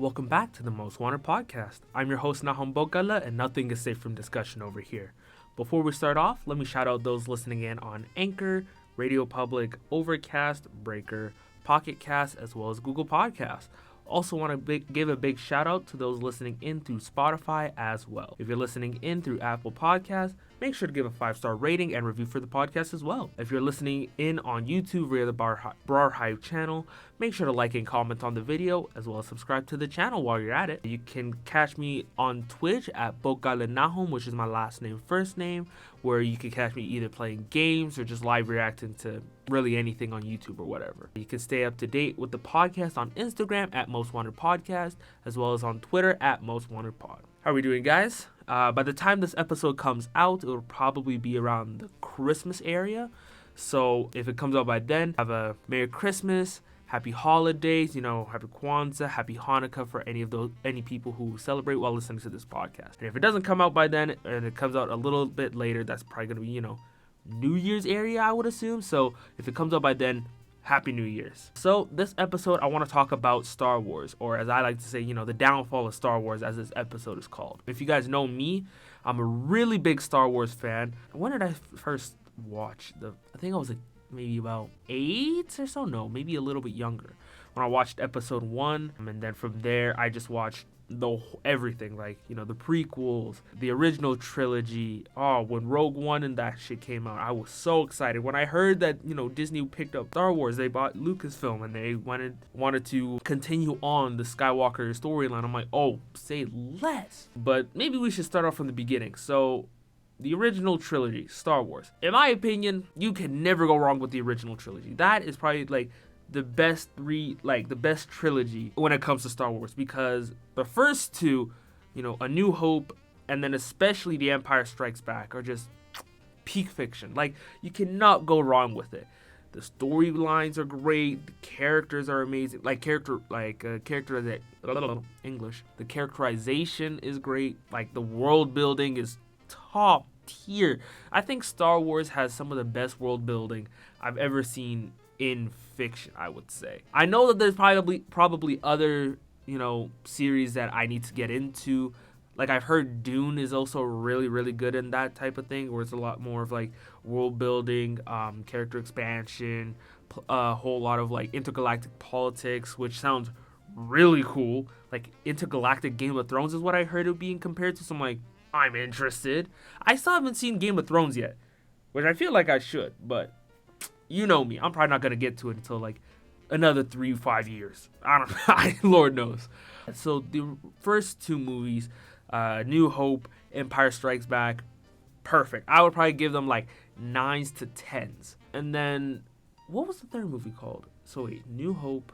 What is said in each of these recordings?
Welcome back to the Most Wanted Podcast. I'm your host Nahum Bokala, and nothing is safe from discussion over here. Before we start off, let me shout out those listening in on Anchor, Radio Public, Overcast, Breaker, Pocket Cast, as well as Google Podcasts. Also want to give a big shout out to those listening in through Spotify as well. If you're listening in through Apple Podcasts, make sure to give a 5-star rating and review for the podcast as well. If you're listening in on YouTube via the BrarHive channel, make sure to like and comment on the video, as well as subscribe to the channel while you're at it. You can catch me on Twitch at Bokalenahum, which is my last name, first name, where you can catch me either playing games or just live reacting to really anything on YouTube or whatever. You can stay up to date with the podcast on Instagram at Most Wanted Podcast, as well as on Twitter at Most Wanted Pod. How are we doing, guys? By the time this episode comes out, it will probably be around the Christmas area. So if it comes out by then, have a Merry Christmas, Happy Holidays, Happy Kwanzaa, Happy Hanukkah for any people who celebrate while listening to this podcast. And if it doesn't come out by then and it comes out a little bit later, that's probably going to be, New Year's area, I would assume. So if it comes out by then, Happy New Year's. So this episode, I want to talk about Star Wars, or as I like to say, the downfall of Star Wars, as this episode is called. If you guys know me, I'm a really big Star Wars fan. When did I first watch I think I was maybe about 8 or so. No, maybe a little bit younger. When I watched episode 1, and then from there, I just watched everything, the prequels, the original trilogy. When Rogue One and that shit came out, I was so excited. When I heard that, Disney picked up Star Wars, they bought Lucasfilm and they wanted to continue on the Skywalker storyline. I'm like, say less. But maybe we should start off from the beginning. So the original trilogy, Star Wars. In my opinion, you can never go wrong with the original trilogy. That is probably the best trilogy when it comes to Star Wars, because the first two, A New Hope and then especially The Empire Strikes Back, are just peak fiction. You cannot go wrong with it. The storylines are great, the characters are amazing. The characterization is great. The world building is top tier. I think Star Wars has some of the best world building I've ever seen in fiction, I would say. I know that there's probably other, series that I need to get into. I've heard Dune is also really, really good in that type of thing, where it's a lot more of world building, character expansion, a whole lot of intergalactic politics, which sounds really cool. Intergalactic Game of Thrones is what I heard it being compared to. So I'm interested. I still haven't seen Game of Thrones yet, which I feel like I should, but you know me, I'm probably not going to get to it until another 3-5 years. I don't know. Lord knows. So the first two movies, New Hope, Empire Strikes Back, perfect. I would probably give them 9s to 10s. And then, what was the third movie called? So wait, New Hope,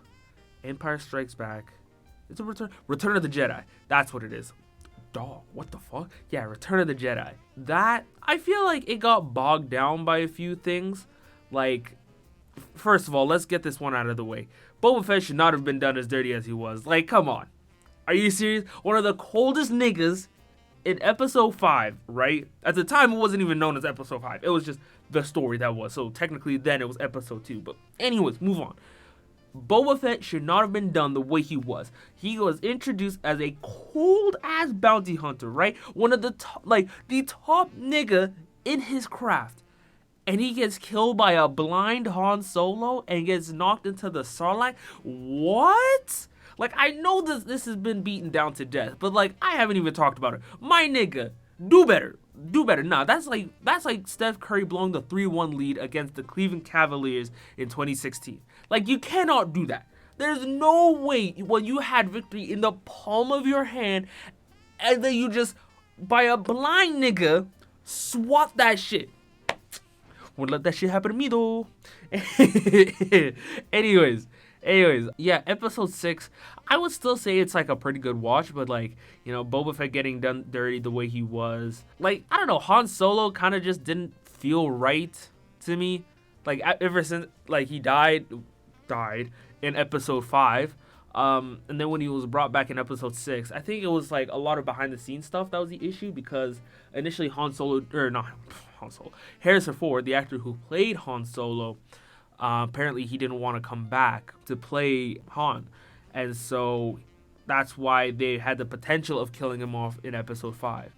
Empire Strikes Back. It's a Return of the Jedi. That's what it is. Dog, what the fuck? Yeah, Return of the Jedi. That, I feel it got bogged down by a few things. First of all, let's get this one out of the way. Boba Fett should not have been done as dirty as he was. Come on. Are you serious? One of the coldest niggas in episode 5, right? At the time, it wasn't even known as episode 5. It was just the story that was. So technically, then it was episode 2. But anyways, move on. Boba Fett should not have been done the way he was. He was introduced as a cold-ass bounty hunter, right? One of the the top nigga in his craft. And he gets killed by a blind Han Solo and gets knocked into the Sarlacc. What? I know this has been beaten down to death, but I haven't even talked about it. My nigga, do better. Do better. Nah, that's like Steph Curry blowing the 3-1 lead against the Cleveland Cavaliers in 2016. You cannot do that. There's no way when you had victory in the palm of your hand and then you just, by a blind nigga, swat that shit. Wouldn't let that shit happen to me though. Anyways, yeah, episode 6, I would still say it's a pretty good watch, but Boba Fett getting done dirty the way he was. I don't know, Han Solo kind of just didn't feel right to me. Ever since he died in episode 5. And then when he was brought back in episode 6, I think it was a lot of behind the scenes stuff that was the issue, because initially Harrison Ford, the actor who played Han Solo, apparently he didn't want to come back to play Han, and so That's why they had the potential of killing him off in episode 5.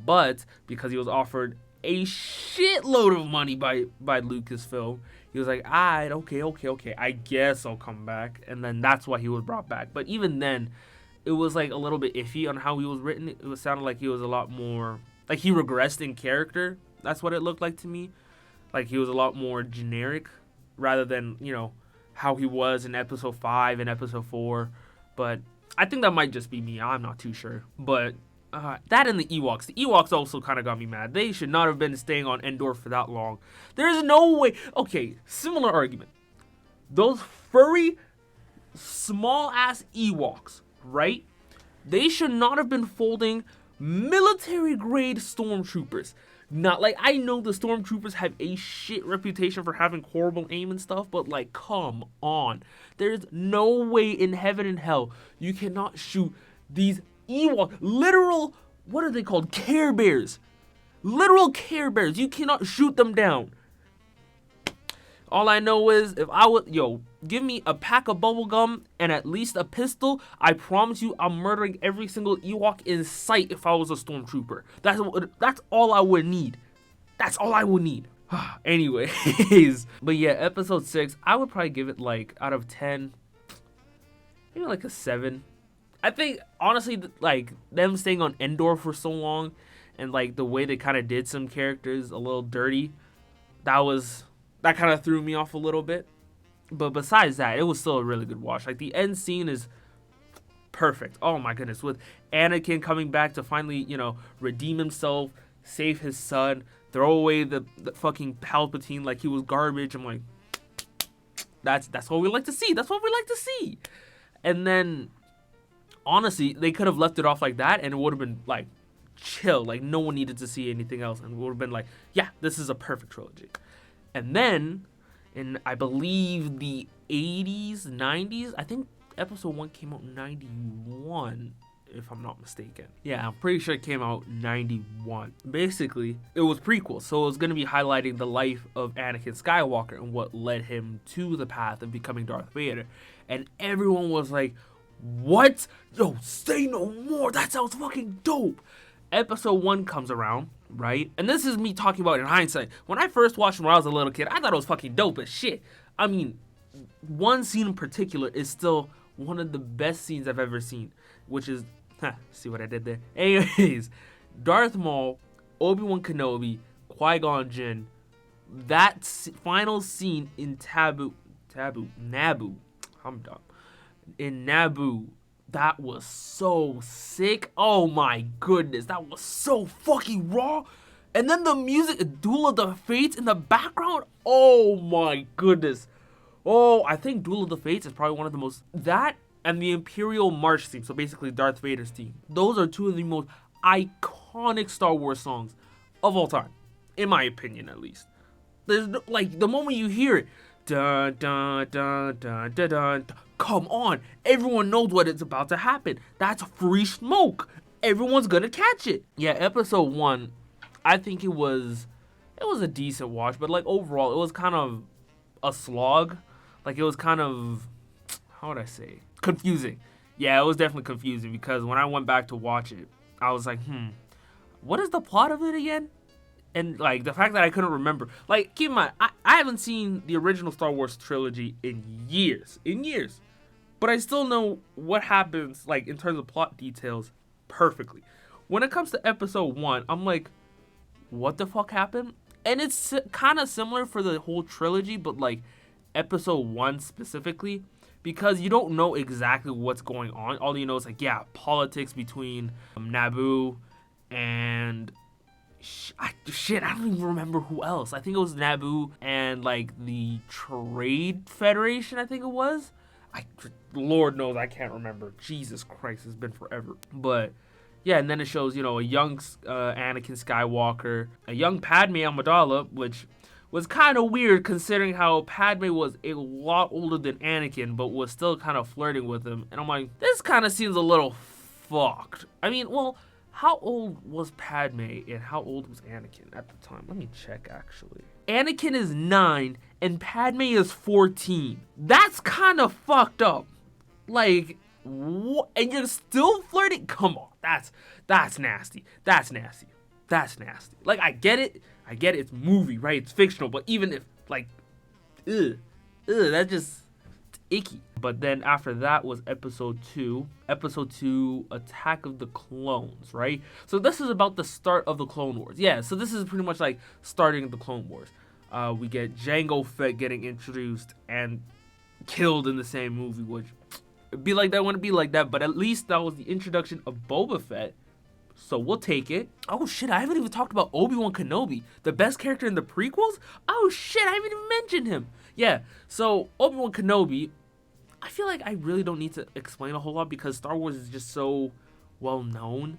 But because he was offered a shitload of money by Lucasfilm, he was like, alright, okay, I guess I'll come back. And then that's why he was brought back. But even then, it was like a little bit iffy on how he was written. It was sounded like he was a lot more, like he regressed in character. That's what it looked like to me. Like he was a lot more generic rather than, you know, how he was in episode 5 and episode 4. But I think that might just be me. I'm not too sure. But that and the Ewoks. The Ewoks also kind of got me mad. They should not have been staying on Endor for that long. There's no way. Okay, similar argument. Those furry, small-ass Ewoks, right? They should not have been folding military-grade stormtroopers. Not like, I know the stormtroopers have a shit reputation for having horrible aim and stuff, but like, come on. There's no way in heaven and hell you cannot shoot these Ewok, literal, what are they called? Care Bears. Literal Care Bears. You cannot shoot them down. All I know is if I would, give me a pack of bubblegum and at least a pistol, I promise you I'm murdering every single Ewok in sight if I was a stormtrooper. That's all I would need. That's all I would need. Anyways, but yeah, episode 6, I would probably give it like out of 10, maybe like a 7. I think honestly, like them staying on Endor for so long and like the way they kind of did some characters a little dirty, that kind of threw me off a little bit. But besides that, it was still a really good watch. Like the end scene is perfect. Oh my goodness, with Anakin coming back to finally, redeem himself, save his son, throw away the fucking Palpatine like he was garbage. I'm like, that's what we like to see. That's what we like to see. And then honestly, they could have left it off like that and it would have been like chill. Like no one needed to see anything else and it would have been like, yeah, this is a perfect trilogy. And then in, I believe, the 80s, 90s, I think episode 1 came out in 91, if I'm not mistaken. Yeah, I'm pretty sure it came out 91. Basically, it was prequel, so it was going to be highlighting the life of Anakin Skywalker and what led him to the path of becoming Darth Vader. And everyone was like, what? Yo, say no more. That sounds fucking dope. Episode 1 comes around, right? And this is me talking about in hindsight. When I first watched it when I was a little kid, I thought it was fucking dope as shit. I mean, one scene in particular is still one of the best scenes I've ever seen, which is, see what I did there? Anyways, Darth Maul, Obi-Wan Kenobi, Qui-Gon Jinn, that final scene in Naboo, I'm dumb, in Naboo, that was so sick. Oh my goodness, that was so fucking raw. And then the music, Duel of the Fates in the background. Oh my goodness. Oh, I think Duel of the Fates is probably one of the most, that and the Imperial March theme, so basically Darth Vader's theme. Those are two of the most iconic Star Wars songs of all time, in my opinion at least. There's no, like the moment you hear it, dun dun dun dun dun dun. Come on, everyone knows what it's about to happen. That's free smoke. Everyone's gonna catch it. Yeah, episode 1, I think it was a decent watch, but like overall, it was kind of a slog. Like it was kind of, how would I say, confusing. Yeah, it was definitely confusing because when I went back to watch it, I was like, what is the plot of it again? And like the fact that I couldn't remember, like keep in mind, I haven't seen the original Star Wars trilogy in years. But I still know what happens, like, in terms of plot details, perfectly. When it comes to episode 1, I'm like, what the fuck happened? And it's kind of similar for the whole trilogy, but, like, episode 1 specifically, because you don't know exactly what's going on. All you know is, like, yeah, politics between Naboo and... I don't even remember who else. I think it was Naboo and, like, the Trade Federation, I think it was. Lord knows I can't remember. Jesus Christ, it's been forever. But yeah, and then it shows, a young Anakin Skywalker, a young Padme Amidala, which was kind of weird considering how Padme was a lot older than Anakin, but was still kind of flirting with him. And I'm like, this kind of seems a little fucked. I mean, well, how old was Padme and how old was Anakin at the time? Let me check, actually. Anakin is 9 and Padme is 14. That's kind of fucked up. Like, What? And you're still flirting? Come on, that's nasty. That's nasty. That's nasty. Like, I get it. It's movie, right? It's fictional, but even if like, that's just icky. But then after that was episode 2, Attack of the Clones, right? So this is about the start of the Clone Wars. Yeah, so this is pretty much like starting the Clone Wars. We get Jango Fett getting introduced and killed in the same movie, which it'd be like that, wouldn't be like that, but at least that was the introduction of Boba Fett. So we'll take it. Oh shit, I haven't even talked about Obi-Wan Kenobi, the best character in the prequels. Oh shit, I haven't even mentioned him. Yeah, so Obi-Wan Kenobi, I feel like I really don't need to explain a whole lot because Star Wars is just so well known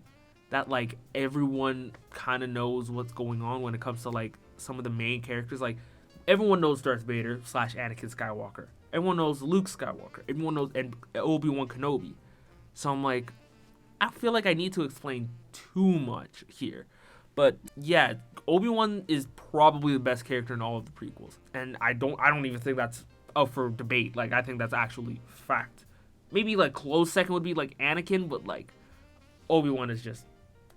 that like everyone kind of knows what's going on when it comes to like some of the main characters. Like everyone knows Darth Vader / Anakin Skywalker. Everyone knows Luke Skywalker. Everyone knows and Obi-Wan Kenobi. So I'm like, I feel like I need to explain too much here. But yeah, Obi-Wan is probably the best character in all of the prequels. And I don't even think that's up for debate. Like, I think that's actually fact. Maybe like close second would be like Anakin, but like Obi-Wan is just,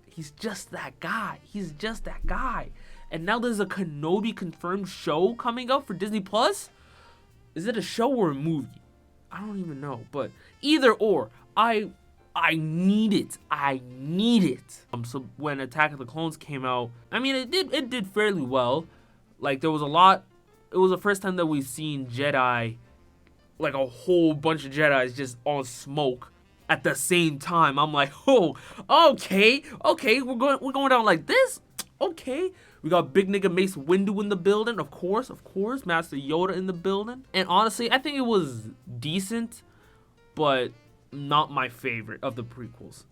he's just that guy. He's just that guy. And now there's a Kenobi confirmed show coming up for Disney Plus. Is it a show or a movie? I don't even know. But either or, I need it. I need it. So when Attack of the Clones came out, I mean, it did fairly well. Like, there was a lot. It was the first time that we've seen Jedi, like a whole bunch of Jedis just on smoke at the same time. I'm like, oh, okay, we're going down like this. Okay, we got big nigga Mace Windu in the building, of course, Master Yoda in the building. And honestly, I think it was decent, but not my favorite of the prequels.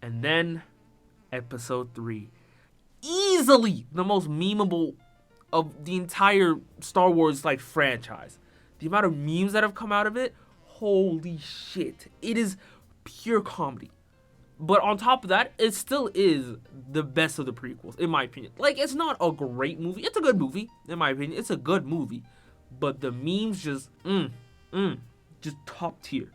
And then episode 3, easily the most memeable of the entire Star Wars like franchise. The amount of memes that have come out of it, holy shit, it is pure comedy. But on top of that, it still is the best of the prequels, in my opinion. Like, it's not a great movie. It's a good movie, in my opinion. It's a good movie. But the memes just, just top tier.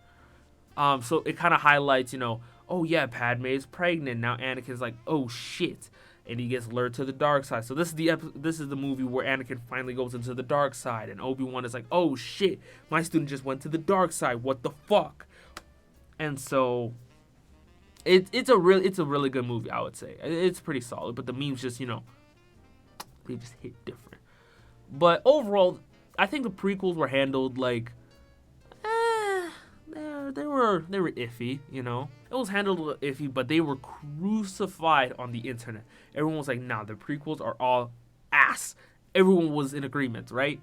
So it kind of highlights, oh yeah, Padme is pregnant. Now Anakin's like, oh shit. And he gets lured to the dark side. So this is the movie where Anakin finally goes into the dark side. And Obi-Wan is like, oh shit, my student just went to the dark side. What the fuck? And so it's a really good movie, I would say. It's pretty solid, but the memes just, they just hit different. But overall, I think the prequels were handled like, they were iffy, It was handled a little iffy, but they were crucified on the internet. Everyone was like, nah, the prequels are all ass. Everyone was in agreement, right?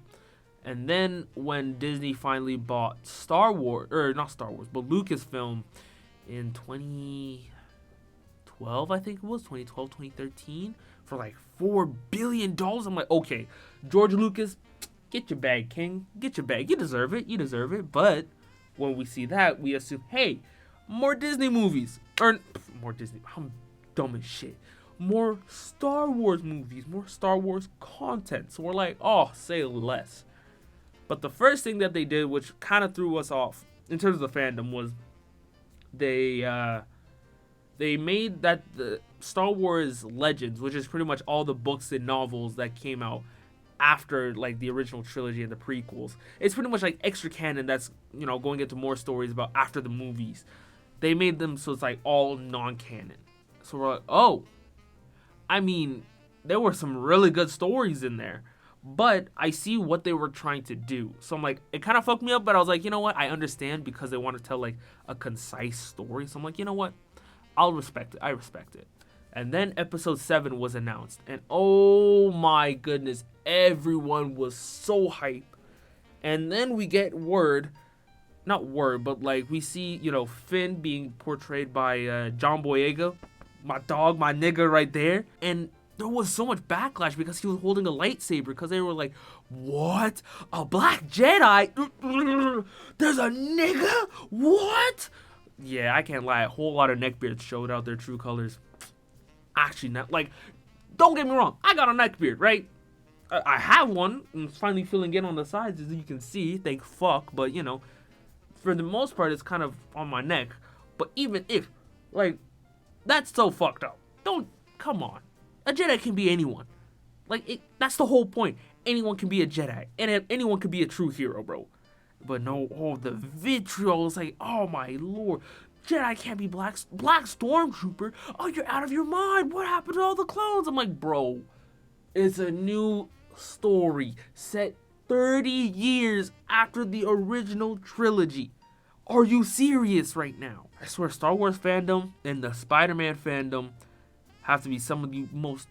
And then when Disney finally bought Star Wars, or not Star Wars, but Lucasfilm in 2012, I think it was, 2013, for like $4 billion. I'm like, okay, George Lucas, get your bag, king. Get your bag. You deserve it. But when we see that, we assume, hey, more Disney movies. Or, more Disney, I'm dumb as shit. More Star Wars movies, more Star Wars content. So we're like, oh, say less. But the first thing that they did, which kind of threw us off in terms of the fandom, was they made that the Star Wars Legends, which is pretty much all the books and novels that came out after like the original trilogy and the prequels. It's pretty much like extra canon that's, going into more stories about after the movies. They made them so it's like all non-canon. So we're like, oh, I mean, there were some really good stories in there, but I see what they were trying to do. So I'm like, it kind of fucked me up, but I was like, you know what? I understand because they want to tell like a concise story. So I'm like, you know what? I'll respect it. I respect it. And then episode 7 was announced. And oh my goodness, everyone was so hype. And then we get but like we see, Finn being portrayed by John Boyega, my dog, my nigga right there. And there was so much backlash because he was holding a lightsaber because they were like, what? A black Jedi? There's a nigga? What? Yeah, I can't lie. A whole lot of neckbeards showed out their true colors. Actually, not like, don't get me wrong. I got a neckbeard, right? I have one. I'm finally filling in on the sides, as you can see. Thank fuck. But, for the most part, it's kind of on my neck. But even if, like, that's so fucked up. Come on. A Jedi can be anyone. Like, that's the whole point. Anyone can be a Jedi. And anyone can be a true hero, bro. But no, the vitriol is like, oh my lord. Jedi can't be black stormtrooper. Oh, you're out of your mind. What happened to all the clones? I'm like, bro, it's a new story set 30 years after the original trilogy. Are you serious right now? I swear, Star Wars fandom and the Spider-Man fandom have to be some of the most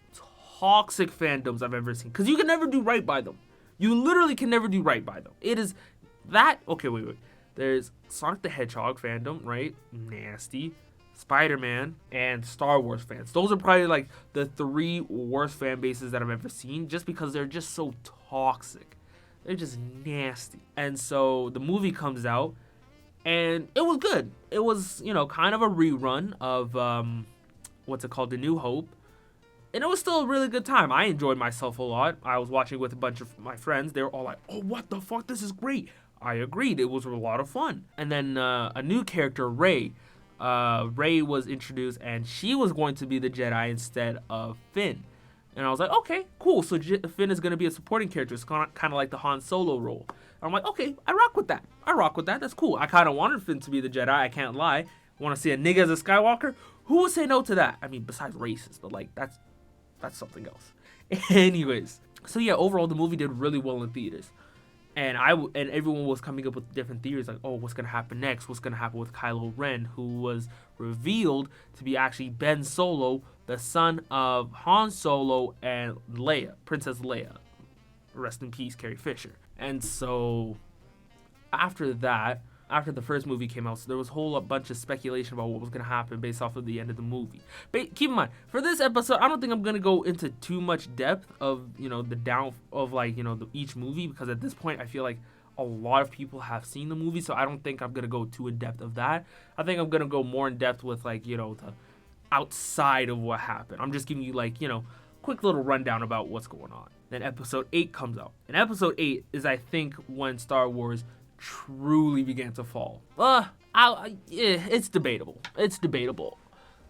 toxic fandoms I've ever seen. Because you can never do right by them. You literally can never do right by them. It is that... Okay, wait. There's Sonic the Hedgehog fandom, right? Nasty. Spider-Man, and Star Wars fans. Those are probably like the 3 worst fan bases that I've ever seen, just because they're just so toxic. They're just nasty. And so the movie comes out, and it was good. It was, kind of a rerun of, The New Hope. And it was still a really good time. I enjoyed myself a lot. I was watching with a bunch of my friends. They were all like, oh, what the fuck? This is great. I agreed. It was a lot of fun. And then a new character, Rey. Rey was introduced, and she was going to be the Jedi instead of Finn. And I was like, okay, cool. So Finn is going to be a supporting character. It's kind of like the Han Solo role. And I'm like, okay, I rock with that. That's cool. I kind of wanted Finn to be the Jedi. I can't lie. Want to see a nigga as a Skywalker? Who would say no to that? I mean, besides racist, but like that's something else. Anyways, so yeah, overall the movie did really well in theaters. And everyone was coming up with different theories, like, oh, what's going to happen next? What's going to happen with Kylo Ren, who was revealed to be actually Ben Solo, the son of Han Solo and Leia, Princess Leia. Rest in peace, Carrie Fisher. And so, after the first movie came out, so there was a whole bunch of speculation about what was going to happen based off of the end of the movie. But keep in mind, for this episode, I don't think I'm going to go into too much depth of, the down of each movie, because at this point I feel like a lot of people have seen the movie, so I don't think I'm going to go too in depth of that. I think I'm going to go more in depth with the outside of what happened. I'm just giving you quick little rundown about what's going on. Then episode 8 comes out. And episode 8 is, I think, when Star Wars truly began to fall. It's debatable.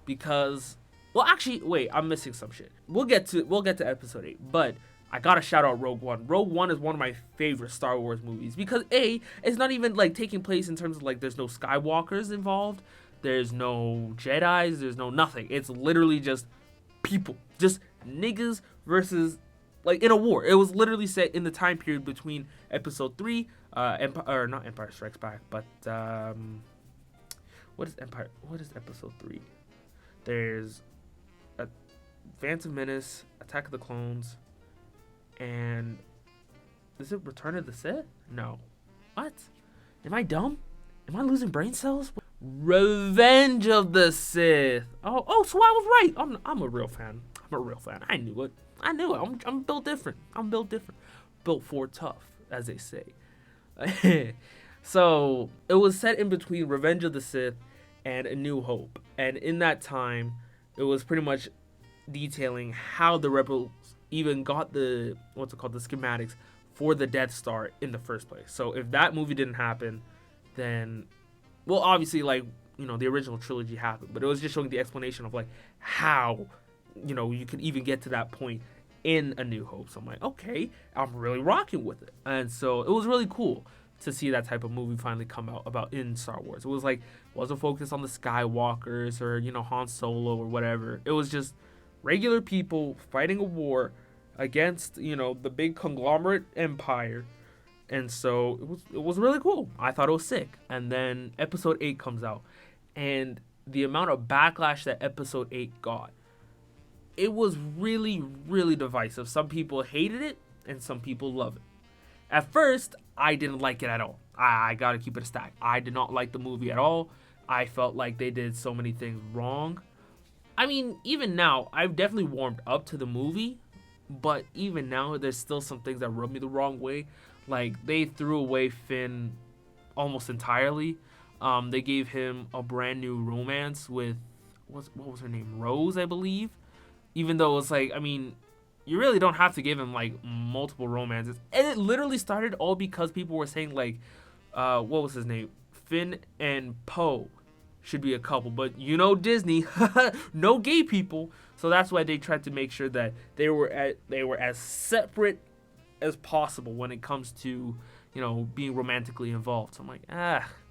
Because, well, actually, wait, I'm missing some shit. We'll get to episode 8, but I gotta shout out Rogue One. Rogue One is one of my favorite Star Wars movies because it's not even taking place in terms of there's no Skywalkers involved, there's no Jedis, there's no nothing. It's literally just people, just niggas versus in a war. It was literally set in the time period between episode 3, not Empire Strikes Back, but what is episode 3? There's a Phantom Menace, Attack of the Clones, and is it Return of the Sith? No. What? Am I dumb? Am I losing brain cells? Revenge of the Sith. Oh, so I was right. I'm a real fan. I knew it. I'm built different. Built for tough, as they say. So it was set in between Revenge of the Sith and A New Hope, and in that time, it was pretty much detailing how the rebels even got the schematics for the Death Star in the first place. So if that movie didn't happen, then, well, obviously, the original trilogy happened, but it was just showing the explanation of how, you could even get to that point in A New Hope. So I'm like, okay, I'm really rocking with it. And so it was really cool to see that type of movie finally come out about in Star Wars. It was wasn't focused on the Skywalkers or, Han Solo or whatever. It was just regular people fighting a war against, the big conglomerate empire. And so it was really cool. I thought it was sick. And then episode 8 comes out, and the amount of backlash that episode 8 got, it was really, really divisive. Some people hated it, and some people love it. At first, I didn't like it at all. I gotta keep it a stack. I did not like the movie at all. I felt like they did so many things wrong. I mean, even now, I've definitely warmed up to the movie, but even now, there's still some things that rub me the wrong way. They threw away Finn almost entirely. They gave him a brand new romance with, what was her name? Rose, I believe. Even though it's you really don't have to give him multiple romances. And it literally started all because people were saying what was his name? Finn and Poe should be a couple, but Disney, no gay people, so that's why they tried to make sure that they were as separate as possible when it comes to being romantically involved. So I'm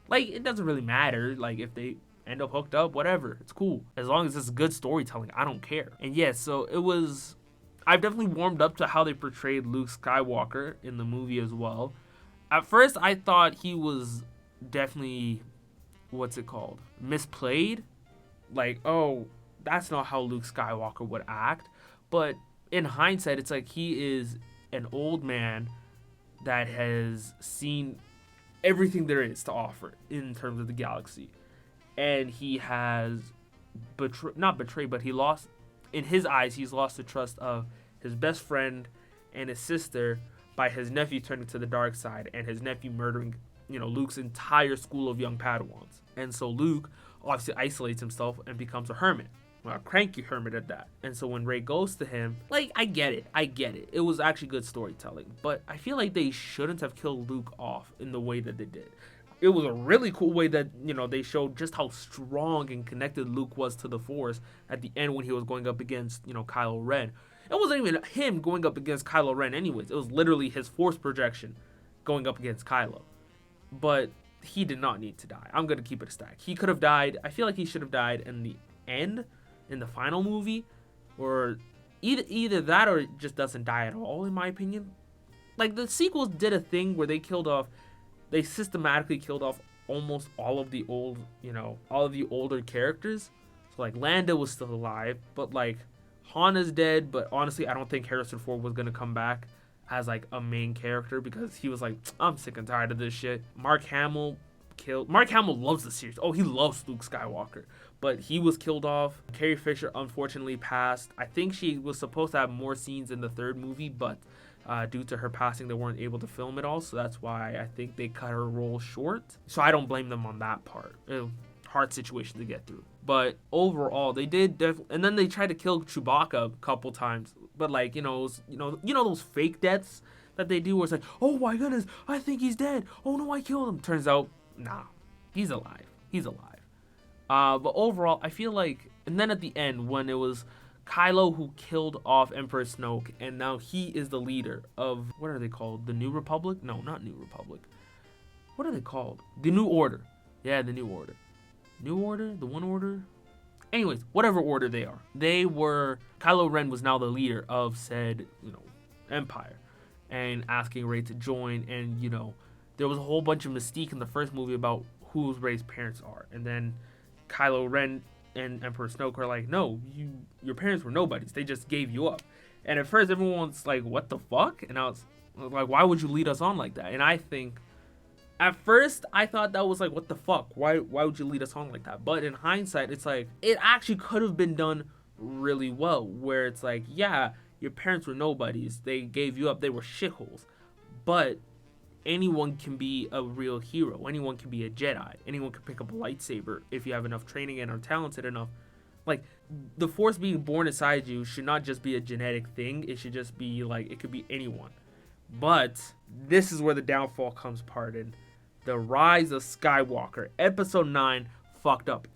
like, it doesn't really matter, like if they end up hooked up, whatever, it's cool as long as it's good storytelling. I don't care. And so I've definitely warmed up to how they portrayed Luke Skywalker in the movie as well. At first I thought he was definitely misplayed, like, oh, that's not how Luke Skywalker would act. But in hindsight, it's like he is an old man that has seen everything there is to offer in terms of the galaxy, and he has not betrayed, but in his eyes, he's lost the trust of his best friend and his sister by his nephew turning to the dark side and his nephew murdering Luke's entire school of young Padawans. And so Luke obviously isolates himself and becomes a hermit. Well, a cranky hermit at that. And so when Rey goes to him, like, I get it. It was actually good storytelling. But I feel like they shouldn't have killed Luke off in the way that they did. It was a really cool way that, they showed just how strong and connected Luke was to the Force at the end when he was going up against, Kylo Ren. It wasn't even him going up against Kylo Ren anyways. It was literally his Force projection going up against Kylo. But he did not need to die. I'm going to keep it a stack. He could have died. I feel like he should have died in the end, in the final movie, or either that or it just doesn't die at all, in my opinion. Like, the sequels did a thing where they systematically killed off almost all of the older characters. So, like, Lando was still alive, but, like, Han is dead, but honestly, I don't think Harrison Ford was going to come back as, like, a main character because he was like, I'm sick and tired of this shit. Mark Hamill loves the series. Oh, he loves Luke Skywalker, but he was killed off. Carrie Fisher unfortunately passed. I think she was supposed to have more scenes in the third movie, but due to her passing, they weren't able to film it all, so that's why I think they cut her role short. So I don't blame them on that part. Hard situation to get through. But overall, they did and then they tried to kill Chewbacca a couple times, but like, those fake deaths that they do where it's like, oh my goodness, I think he's dead. Oh no, I killed him. Turns out, nah, he's alive. But overall, I feel like, and then at the end when it was Kylo who killed off Emperor Snoke, and now he is the leader of, what are they called? The New Republic? No, not New Republic. What are they called? The New Order. Yeah, the New Order. New Order? The One Order? Anyways, whatever order they are. Kylo Ren was now the leader of said, empire, and asking Rey to join, and, there was a whole bunch of mystique in the first movie about who Rey's parents are, and then Kylo Ren and Emperor Snoke are like, no, your parents were nobodies, they just gave you up. And at first everyone's like, what the fuck? And I was like, why would you lead us on like that? And I think at first I thought that was like, what the fuck, why would you lead us on like that? But in hindsight, it's like, it actually could have been done really well, where it's like, yeah, your parents were nobodies, they gave you up, they were shitholes, but anyone can be a real hero. Anyone can be a Jedi. Anyone can pick up a lightsaber if you have enough training and are talented enough. Like, the Force being born inside you should not just be a genetic thing. It should just be like, it could be anyone. But this is where the downfall comes part in. The Rise of Skywalker. Episode 9 fucked up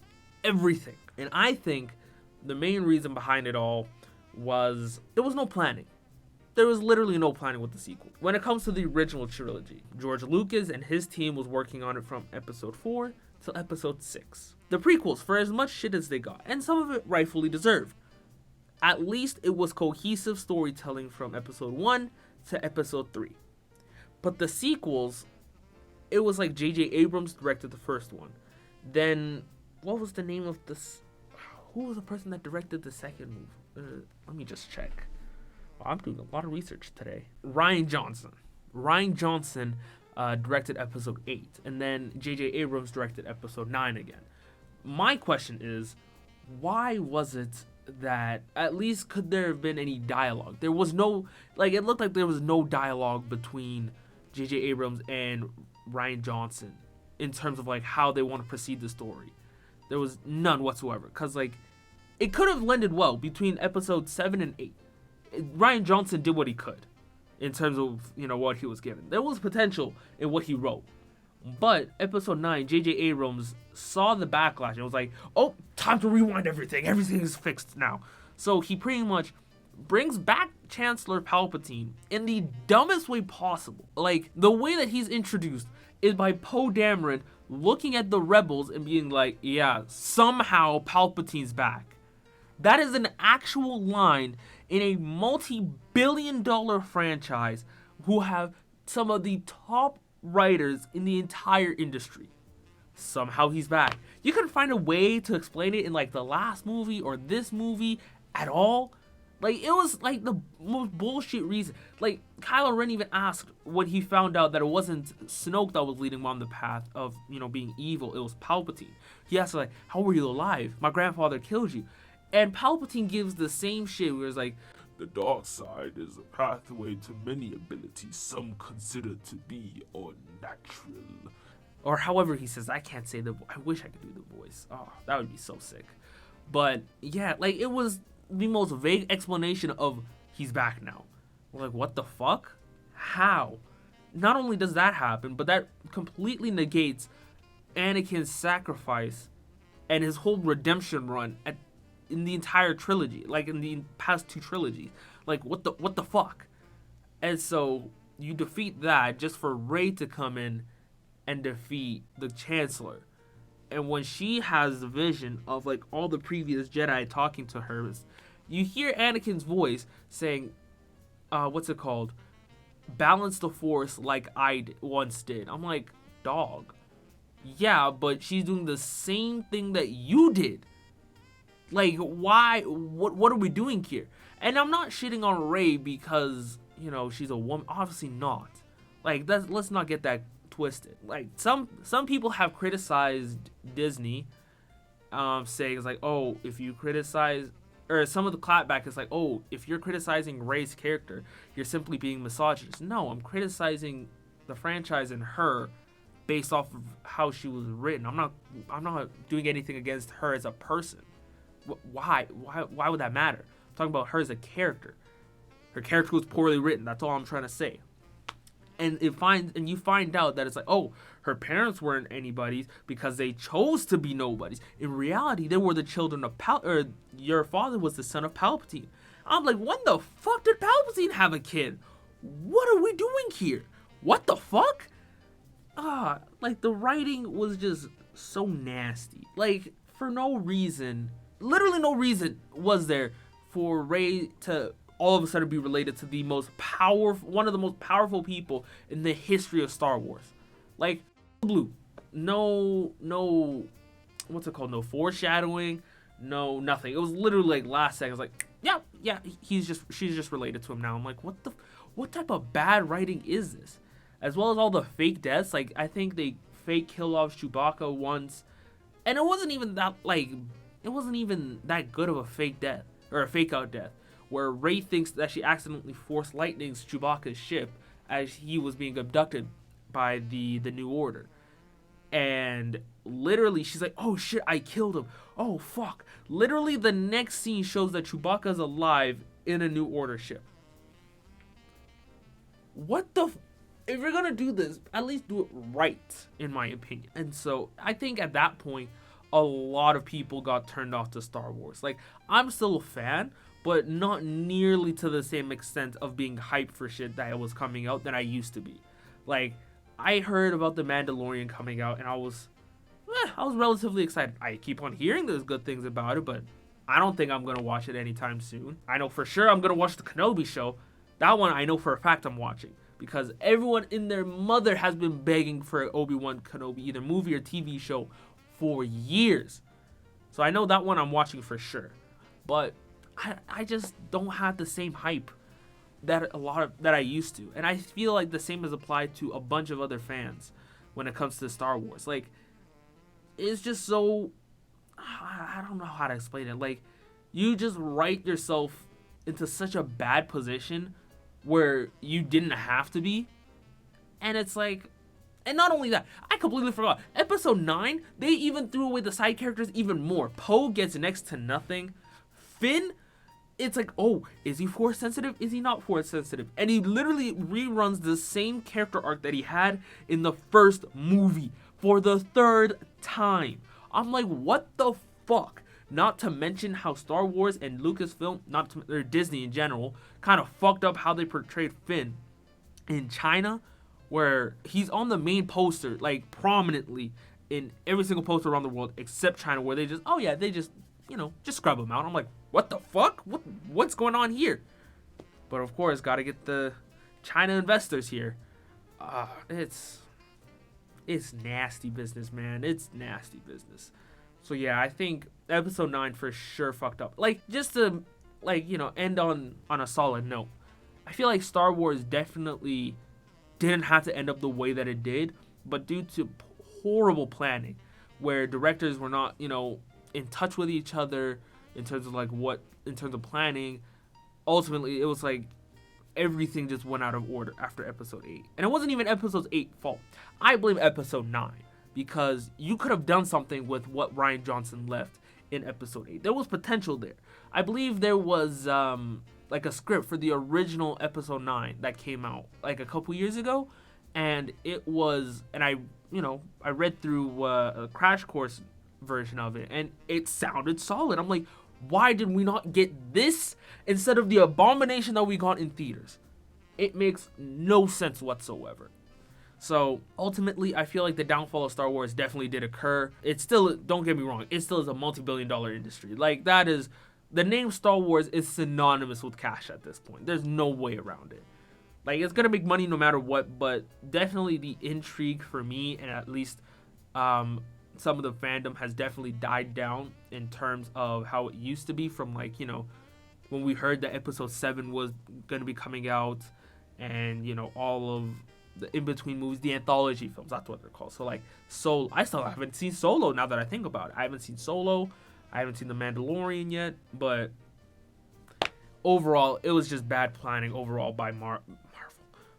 everything. And I think the main reason behind it all was there was no planning. There was literally no planning with the sequel. When it comes to the original trilogy, George Lucas and his team was working on it from episode 4 till episode 6. The prequels, for as much shit as they got, and some of it rightfully deserved, at least it was cohesive storytelling from episode 1 to episode 3. But the sequels, it was like J.J. Abrams directed the first one. Then, what was the name of this? Who was the person that directed the second movie? Let me just check. I'm doing a lot of research today. Rian Johnson directed episode 8, and then J.J. Abrams directed episode 9 again. My question is, why was it that, at least could there have been any dialogue? There was no, like, it looked like there was no dialogue between J.J. Abrams and Rian Johnson in terms of, like, how they want to proceed the story. There was none whatsoever, because, like, it could have blended well between episode 7 and 8. Rian Johnson did what he could in terms of, what he was given. There was potential in what he wrote. But episode 9, J.J. Abrams saw the backlash and was like, oh, time to rewind everything. Everything is fixed now. So he pretty much brings back Chancellor Palpatine in the dumbest way possible. Like, the way that he's introduced is by Poe Dameron looking at the rebels and being like, yeah, somehow Palpatine's back. That is an actual line in a multi-billion-dollar franchise who have some of the top writers in the entire industry. Somehow he's back. You couldn't find a way to explain it in like the last movie or this movie at all. Like, it was like the most bullshit reason. Like, Kylo Ren even asked when he found out that it wasn't Snoke that was leading him on the path of, you know, being evil. It was Palpatine. He asked, like, how were you alive? My grandfather killed you. And Palpatine gives the same shit where it's like, the dark side is a pathway to many abilities some consider to be unnatural. Or however he says, I can't say the. I wish I could do the voice. Oh, that would be so sick. But yeah, like, it was the most vague explanation of he's back now. We're like, what the fuck? How? Not only does that happen, but that completely negates Anakin's sacrifice and his whole redemption run in the entire trilogy, like in the past 2 trilogies. Like, what the fuck? And so you defeat that just for Rey to come in and defeat the Chancellor. And when she has the vision of like all the previous Jedi talking to her, you hear Anakin's voice saying, what's it called? Balance the Force like I once did. I'm like, dog. Yeah, but she's doing the same thing that you did. Like, why? What are we doing here? And I'm not shitting on Rey because, you know, she's a woman. Obviously not. Like, let's not get that twisted. Like, some people have criticized Disney, saying it's like, oh, if you criticize, or some of the clapback is like, oh, if you're criticizing Rey's character, you're simply being misogynist. No, I'm criticizing the franchise and her based off of how she was written. I'm not doing anything against her as a person. Why would that matter? I'm talking about her as a character. Her character was poorly written. That's all I'm trying to say. And you find out that it's like, oh, her parents weren't anybody's because they chose to be nobodies. In reality, they were the children of or your father was the son of Palpatine. I'm like, when the fuck did Palpatine have a kid? What are we doing here? What the fuck? Like, the writing was just so nasty. Like, for no reason, literally no reason was there for Rey to all of a sudden be related to one of the most powerful people in the history of Star Wars. Like, blue. No, what's it called? No foreshadowing, no nothing. It was literally like last second. I was like, yeah, she's just related to him now. I'm like, what type of bad writing is this? As well as all the fake deaths. Like, I think they fake kill off Chewbacca once, and it wasn't even that good of a fake death or a fake out death, where Rey thinks that she accidentally forced lightnings Chewbacca's ship as he was being abducted by the New Order. And literally, she's like, oh shit, I killed him. Oh fuck. Literally, the next scene shows that Chewbacca's alive in a New Order ship. If you're gonna do this, at least do it right, in my opinion. And so, I think at that point, a lot of people got turned off to Star Wars. Like, I'm still a fan, but not nearly to the same extent of being hyped for shit that was coming out than I used to be. Like, I heard about The Mandalorian coming out, and I was relatively excited. I keep on hearing there's good things about it, but I don't think I'm going to watch it anytime soon. I know for sure I'm going to watch the Kenobi show. That one I know for a fact I'm watching, because everyone in their mother has been begging for Obi-Wan Kenobi, either movie or TV show, for years. So I know that one I'm watching for sure. But I just don't have the same hype that I used to. And I feel like the same is applied to a bunch of other fans when it comes to Star Wars. Like, it's just so, I don't know how to explain it. Like, you just write yourself into such a bad position where you didn't have to be. And it's like, and not only that, I completely forgot. Episode 9, they even threw away the side characters even more. Poe gets next to nothing. Finn it's like, oh, is he force sensitive? Is he not force sensitive? And he literally reruns the same character arc that he had in the first movie for the third time. I'm like, what the fuck? Not to mention how Star Wars and Lucasfilm, or Disney in general, kind of fucked up how they portrayed Finn in China, where he's on the main poster, like prominently in every single poster around the world except China, where they just scrub him out. I'm like, what the fuck? What's going on here? But of course, gotta get the China investors here. It's nasty business, man. It's nasty business. So yeah, I think episode 9 for sure fucked up. Like, just to end on a solid note, I feel like Star Wars definitely didn't have to end up the way that it did, but due to horrible planning, where directors were not, in touch with each other in terms of planning, ultimately it was like everything just went out of order after episode 8. And it wasn't even episode 8's fault. I blame episode 9, because you could have done something with what Rian Johnson left in episode 8. There was potential there. I believe there was like a script for the original episode 9 that came out like a couple years ago, and I read through a crash course version of it, and it sounded solid. I'm like, why did we not get this instead of the abomination that we got in theaters? It makes no sense whatsoever. So ultimately, I feel like the downfall of Star Wars definitely did occur. It's still, don't get me wrong, it still is a multi-billion-dollar industry. Like, that is, the name Star Wars is synonymous with cash at this point. There's no way around it. Like, it's gonna make money no matter what, but definitely the intrigue for me, and at least some of the fandom, has definitely died down in terms of how it used to be from, like, when we heard that episode 7 was gonna be coming out, and, all of the in-between movies, the anthology films, that's what they're called. So, like, Solo, I still haven't seen Solo now that I think about it. I haven't seen Solo, I haven't seen The Mandalorian yet, but overall, it was just bad planning overall by Marvel,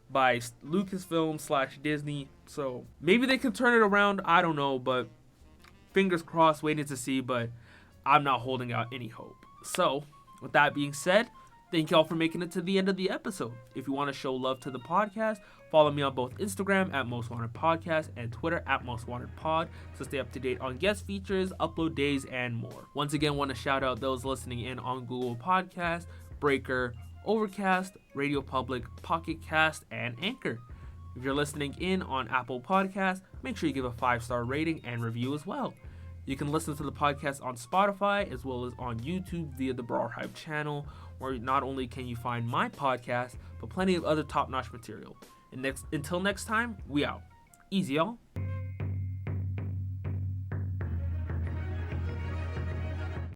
by Lucasfilm / Disney. So maybe they can turn it around, I don't know, but fingers crossed, waiting to see, but I'm not holding out any hope. So with that being said, thank y'all for making it to the end of the episode. If you want to show love to the podcast, follow me on both Instagram at Most Wanted Podcast and Twitter at Most Wanted Pod to stay up to date on guest features, upload days, and more. Once again, want to shout out those listening in on Google Podcast, Breaker, Overcast, Radio Public, Pocket Cast, and Anchor. If you're listening in on Apple Podcasts, make sure you give a 5-star rating and review as well. You can listen to the podcast on Spotify as well as on YouTube via the BrarHive channel, where not only can you find my podcast, but plenty of other top-notch material. And until next time, we out. Easy, y'all.